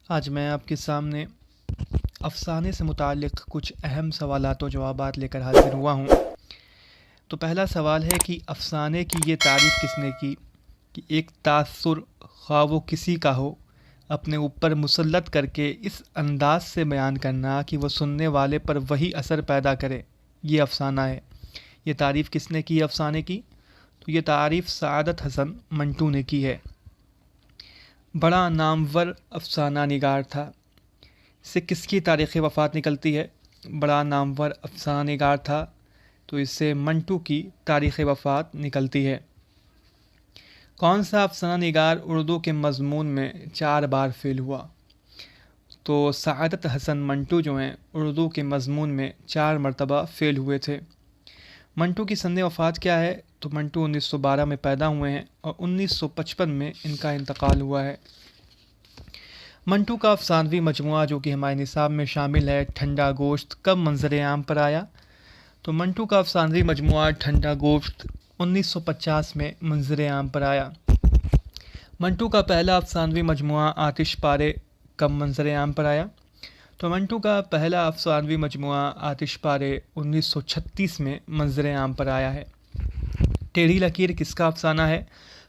آج میں آپ کے سامنے افسانے سے متعلق کچھ اہم سوالات و جوابات لے کر حاضر ہوا ہوں۔ تو پہلا سوال ہے کہ افسانے کی یہ تعریف کس نے کی کہ ایک تاثر خواہ وہ کسی کا ہو اپنے اوپر مسلط کر کے اس انداز سے بیان کرنا کہ وہ سننے والے پر وہی اثر پیدا کرے، یہ افسانہ ہے۔ یہ تعریف کس نے کی افسانے کی؟ تو یہ تعریف سعادت حسن منٹو نے کی ہے۔ بڑا نامور افسانہ نگار تھا۔ اس سے کس کی تاریخ وفات نکلتی ہے؟ بڑا نامور افسانہ نگار تھا تو اس سے منٹو کی تاریخ وفات نکلتی ہے۔ کون سا افسانہ نگار اردو کے مضمون میں 4 بار فیل ہوا؟ تو سعادت حسن منٹو جو ہیں اردو کے مضمون میں 4 مرتبہ فیل ہوئے تھے۔ منٹو کی سن وفات کیا ہے؟ تو منٹو 1912 میں پیدا ہوئے ہیں اور 1955 میں ان کا انتقال ہوا ہے۔ منٹو کا افسانوی مجموعہ جو کہ ہمارے نصاب میں شامل ہے ٹھنڈا گوشت کب منظر عام پر آیا؟ تو منٹو کا افسانوی مجموعہ ٹھنڈا گوشت 1950 میں منظر عام پر آیا۔ منٹو کا پہلا افسانوی مجموعہ آتش پارے کب منظر عام پر آیا؟ تو منٹو کا پہلا افسانوی مجموعہ آتش پارے 1936 میں منظر عام پر آیا ہے۔ ٹیڑھی لکیر کس کا افسانہ ہے؟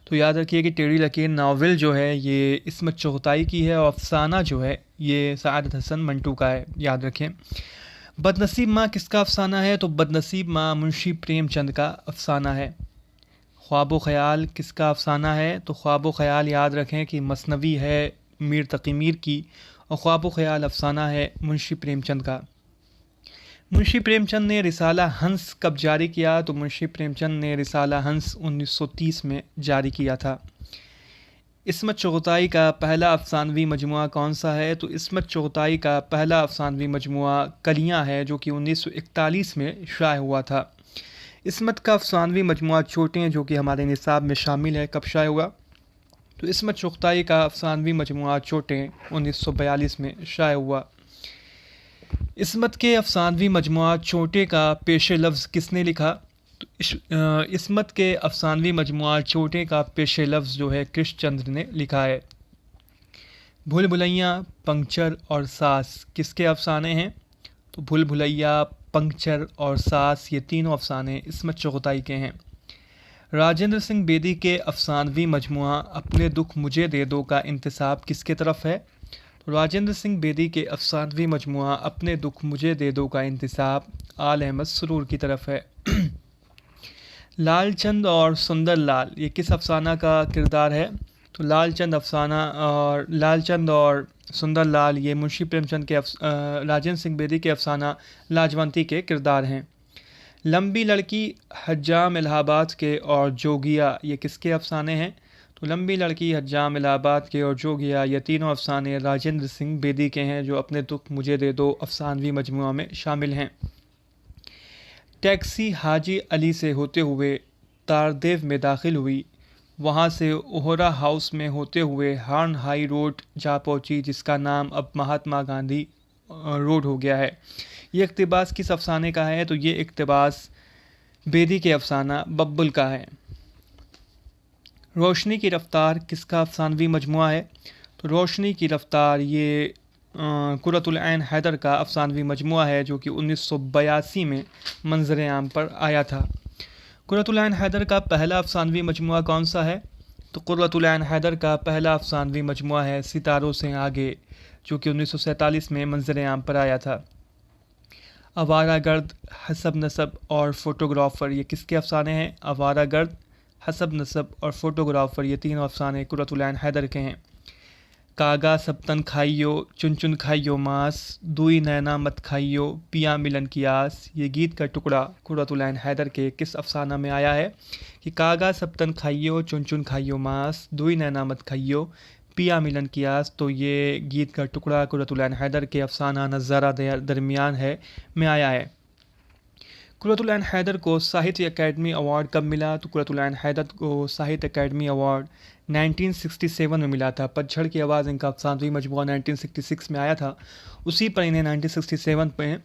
تو یاد رکھیے کہ ٹیڑھی لکیر ناول جو ہے یہ عصمت چغتائی کی ہے اور افسانہ جو ہے یہ سعادت حسن منٹو کا ہے، یاد رکھیں۔ بدنصیب ماں کس کا افسانہ ہے؟ تو بدنصیب ماں منشی پریم چند کا افسانہ ہے۔ خواب و خیال کس کا افسانہ ہے؟ تو خواب و خیال یاد رکھیں کہ مثنوی ہے میر تقی میر کی اور خواب و خیال افسانہ ہے منشی پریم چند کا۔ منشی پریم چند نے رسالہ ہنس کب جاری کیا؟ تو منشی پریم چند نے رسالہ ہنس 1930 میں جاری کیا تھا۔ عصمت چغتائی کا پہلا افسانوی مجموعہ کون سا ہے؟ تو عصمت چغتائی کا پہلا افسانوی مجموعہ کلیاں ہے جو کہ 1941 میں شائع ہوا تھا۔ عصمت کا افسانوی مجموعہ چوٹیں جو کہ ہمارے نصاب میں شامل ہے کب شائع ہوا؟ تو عصمت چغتائی کا افسانوی مجموعہ چوٹیں 1942 میں شائع ہوا۔ عصمت کے افسانوی مجموعہ چوٹے کا پیش لفظ کس نے لکھا؟ تو عصمت کے افسانوی مجموعہ چوٹے کا پیش لفظ جو ہے کرش چندر نے لکھا ہے۔ بھول بھلیاں، پنکچر اور ساس کس کے افسانے ہیں؟ تو بھول بھلیاں، پنکچر اور ساس یہ تینوں افسانے عصمت چغتائی کے ہیں۔ راجندر سنگھ بیدی کے افسانوی مجموعہ اپنے دکھ مجھے دے دو کا انتساب کس کے طرف ہے؟ تو راجندر سنگھ بیدی کے افسانوی مجموعہ اپنے دکھ مجھے دے دو کا انتساب آل احمد سرور کی طرف ہے۔ لال چند اور سندر لال یہ کس افسانہ کا کردار ہے؟ تو لال چند اور سندر لال یہ منشی پریم چند کے راجندر سنگھ بیدی کے افسانہ لاجونتی کے کردار ہیں۔ لمبی لڑکی حجام الہ آباد کے اور جوگیا یہ کس کے افسانے ہیں؟ تو لمبی لڑکی حجام الہ آباد کے اور جوگیا یہ تینوں افسانے راجندر سنگھ بیدی کے ہیں جو اپنے دکھ مجھے دے دو افسانوی مجموعہ میں شامل ہیں۔ ٹیکسی حاجی علی سے ہوتے ہوئے تاردیو میں داخل ہوئی، وہاں سے اوہرا ہاؤس میں ہوتے ہوئے ہارن ہائی روڈ جا پہنچی جس کا نام اب مہاتما گاندھی روڈ ہو گیا ہے۔ یہ اقتباس کس افسانے کا ہے؟ تو یہ اقتباس بیدی کے افسانہ ببل کا ہے۔ روشنی کی رفتار کس کا افسانوی مجموعہ ہے؟ تو روشنی کی رفتار یہ قرۃ العین حیدر کا افسانوی مجموعہ ہے جو کہ 1982 میں منظر عام پر آیا تھا۔ قرۃ العین حیدر کا پہلا افسانوی مجموعہ کون سا ہے؟ تو قرۃ العین حیدر کا پہلا افسانوی مجموعہ ہے ستاروں سے آگے جو کہ 1947 میں منظر عام پر آیا تھا۔ آوارہ گرد، حسب نسب اور فوٹوگرافر یہ کس کے افسانے ہیں؟ آوارہ گرد، حسب نسب اور فوٹوگرافر یہ تینوں افسانے قرۃ العین حیدر کے ہیں۔ کاگا سبتن کھائیو چن چن کھائیو ماس، دوئی نینا مت کھائیو پیا ملن کی آس یہ گیت کا ٹکڑا قرۃ العین حیدر کے کس افسانہ میں آیا ہے کہ کاگا سبتن کھائیو چن چن کھائیو ماس، دوئی نینا مت کھائیو پیا ملن کی آس، تو یہ گیت کا ٹکڑا قرۃ العین حیدر کے افسانہ نظارہ درمیان ہے میں آیا ہے۔ قرۃ العین حیدر کو ساہتیہ اکیڈمی ایوارڈ کب ملا؟ تو قرۃ العین حیدر کو ساہتیہ اکیڈمی ایوارڈ 1967 میں ملا تھا۔ پتجھڑ کی آواز ان کا افسانوی مجموعہ 1966 میں آیا تھا، اسی پر انہیں 1967 میں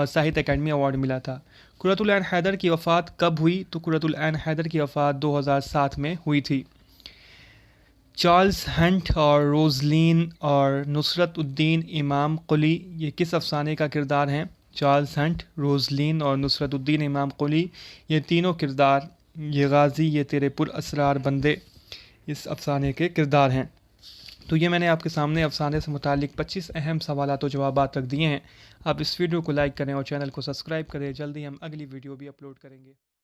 ساہتیہ اکیڈمی ایوارڈ ملا تھا۔ قرۃ العین حیدر کی وفات کب ہوئی؟ تو قرۃ العین حیدر کی وفات 2007 میں ہوئی تھی۔ چارلز ہنٹ اور روزلین اور نصرت الدین امام قلی یہ کس افسانے کا کردار ہیں؟ چارلز ہنٹ، روزلین اور نصرت الدین امام قلی یہ تینوں کردار، یہ غازی، یہ تیرے پر اسرار بندے، اس افسانے کے کردار ہیں۔ تو یہ میں نے آپ کے سامنے افسانے سے متعلق 25 اہم سوالات و جوابات رکھ دیے ہیں۔ آپ اس ویڈیو کو لائک کریں اور چینل کو سبسکرائب کریں، جلدی ہم اگلی ویڈیو بھی اپلوڈ کریں گے۔